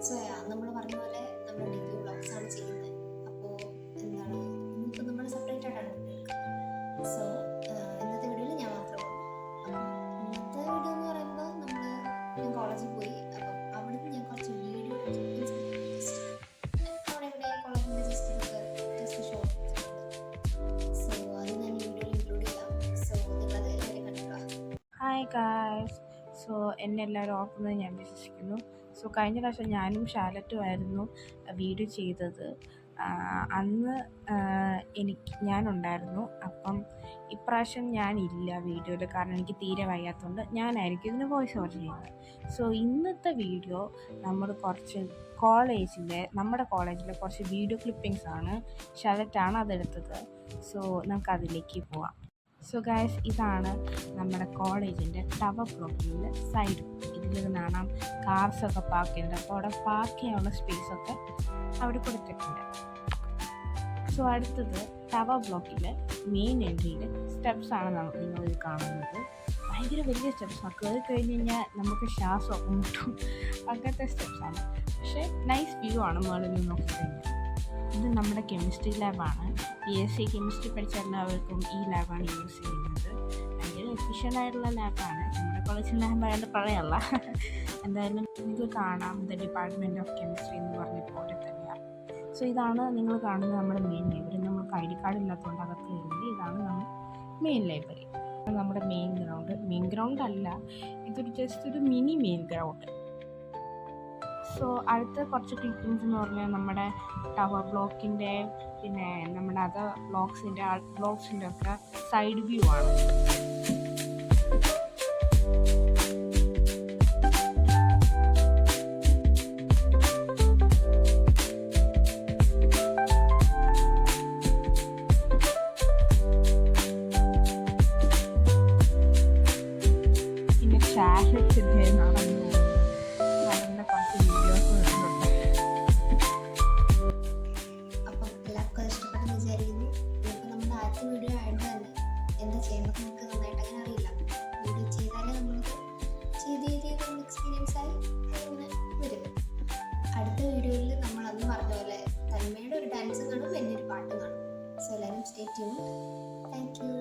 So നമ്മൾ പറഞ്ഞ പോലെ നമ്മൾ ഡെയിലി വ്ളോഗ്സ് ആണ് ചെയ്യുന്നത്. അപ്പോൾ എന്താണ് ഇന്നിപ്പോൾ നമ്മൾ സെപ്പറേറ്റ് ആയിട്ടാണ് എടുക്കുന്നത്. സോ ഇന്നത്തെ വീഡിയോയിൽ ഞാൻ മാത്രമേ ഉള്ളൂ. ഇന്നത്തെ വീഡിയോ എന്ന് പറയുമ്പോൾ ഞാൻ കോളേജിൽ പോയി. അപ്പം അവിടുന്ന് ഞാൻ കുറച്ച് വീഡിയോ അവിടെ ഇവിടെ കോളേജിൻ്റെ ജസ്റ്റ് ഷോ സോ അത് ഞാൻ ഈ വീഡിയോയിൽ ഇൻക്ലൂഡ് ചെയ്യാം. സോ നിങ്ങളത് എല്ലാവരും കണ്ടിട്ടുള്ള ഹായ് ഗായ്സ്. സോ എന്നെ എല്ലാവരും ഓർക്കുന്നത് ഞാൻ വിശ്വസിക്കുന്നു. സോ കഴിഞ്ഞ പ്രാവശ്യം ഞാനും ഷാലറ്റുമായിരുന്നു വീഡിയോ ചെയ്തത്. അന്ന് ഞാനുണ്ടായിരുന്നു. അപ്പം ഇപ്രാവശ്യം ഞാനില്ല വീഡിയോയിൽ, കാരണം എനിക്ക് തീരെ വയ്യാത്തതുകൊണ്ട് ഞാനായിരിക്കും ഇതിന് വോയിസ് ഓവർ ചെയ്യുന്നത്. സോ ഇന്നത്തെ വീഡിയോ നമ്മുടെ കോളേജിലെ കുറച്ച് വീഡിയോ ക്ലിപ്പിങ്സ് ആണ്. ഷാലറ്റാണ് അതെടുത്തത്. സോ നമുക്കതിലേക്ക് പോവാം. സോ ഗൈസ്, ഇതാണ് നമ്മുടെ കോളേജിൻ്റെ ടവർ ബ്ലോക്കിൻ്റെ സൈഡ്. ഇതിൽ നിന്നാണ് കാർസൊക്കെ പാർക്ക് ചെയ്യുന്നത്. അപ്പോൾ അവിടെ പാർക്ക് ചെയ്യാനുള്ള സ്പേസൊക്കെ അവിടെ കൊടുത്തിട്ടുണ്ട്. സോ അടുത്തത് ടവർ ബ്ലോക്കിലെ മെയിൻ എൻട്രിയിൽ സ്റ്റെപ്സാണ് നിങ്ങളിത് കാണുന്നത്. ഭയങ്കര വലിയ സ്റ്റെപ്സാണ്. കയറി കഴിഞ്ഞ് കഴിഞ്ഞാൽ നമുക്ക് ശ്വാസമൊക്കെ മുട്ടും, അങ്ങനത്തെ സ്റ്റെപ്സാണ്. പക്ഷേ നൈസ് വ്യൂ ആണ് മുകളിൽ നിന്ന് നോക്കിക്കഴിഞ്ഞാൽ. ഇത് നമ്മുടെ കെമിസ്ട്രി ലാബാണ്. BSc കെമിസ്ട്രി പഠിച്ച എല്ലാവർക്കും ഈ ലാബാണ് യൂസ് ചെയ്യുന്നത്. ഭയങ്കര എഫിഷ്യൻ്റ് ആയിട്ടുള്ള ലാബാണ്. നമ്മുടെ കോളേജിൽ ലാബായതുകൊണ്ട് പറയല്ല. എന്തായാലും നിങ്ങൾക്ക് കാണാം, ദ ഡിപ്പാർട്ട്മെൻറ്റ് ഓഫ് കെമിസ്ട്രി എന്ന് പറഞ്ഞ പോലെ തന്നെയാണ്. സോ ഇതാണ് നിങ്ങൾ കാണുന്നത് നമ്മുടെ മെയിൻ ലൈബ്രറി. നമുക്ക് ID കാർഡ് ഇല്ലാത്തതുകൊണ്ട് അകത്ത് കയറുന്നത്. ഇതാണ് നമ്മുടെ മെയിൻ ലൈബ്രറി. നമ്മുടെ മെയിൻ ഗ്രൗണ്ട് അല്ല, ഇതൊരു ജസ്റ്റ് ഒരു മിനി മെയിൻ ഗ്രൗണ്ട്. സോ അടുത്ത കുറച്ച് ക്ലിപ്പിങ്സ് എന്ന് പറഞ്ഞാൽ നമ്മുടെ ടവർ ബ്ലോക്കിൻ്റെ പിന്നെ നമ്മുടെ അതർ ബ്ലോക്സിൻ്റെ ഒക്കെ സൈഡ് വ്യൂ ആണ്. പിന്നെ ഷാലറ്റിൻ്റെ നടന്ന കുറച്ച് വീഡിയോസ് വരുന്നുണ്ട്. അപ്പം എല്ലാവർക്കും അത് ഇഷ്ടപ്പെട്ടെന്ന് വിചാരിക്കുന്നു. ഇതിപ്പോൾ നമ്മുടെ ആദ്യത്തെ വീഡിയോ ആയതുകൊണ്ട് തന്നെ എന്താ ചെയ്യേണ്ടത് നമുക്ക് നന്നായിട്ട് അങ്ങനെ അറിയില്ല. വീഡിയോ ചെയ്താലേ നമ്മൾക്ക് ചെയ്ത് നമ്മൾ എക്സ്പീരിയൻസ് ആയി അങ്ങനെ വരും. അടുത്ത വീഡിയോയിൽ നമ്മൾ അന്ന് പറഞ്ഞ പോലെ തന്മയുടെ ഒരു ഡാൻസ് കാണും, എൻ്റെ ഒരു പാട്ട് കാണും. സോ എല്ലാവരും സ്റ്റേ ട്യൂൺഡ്. Thank you.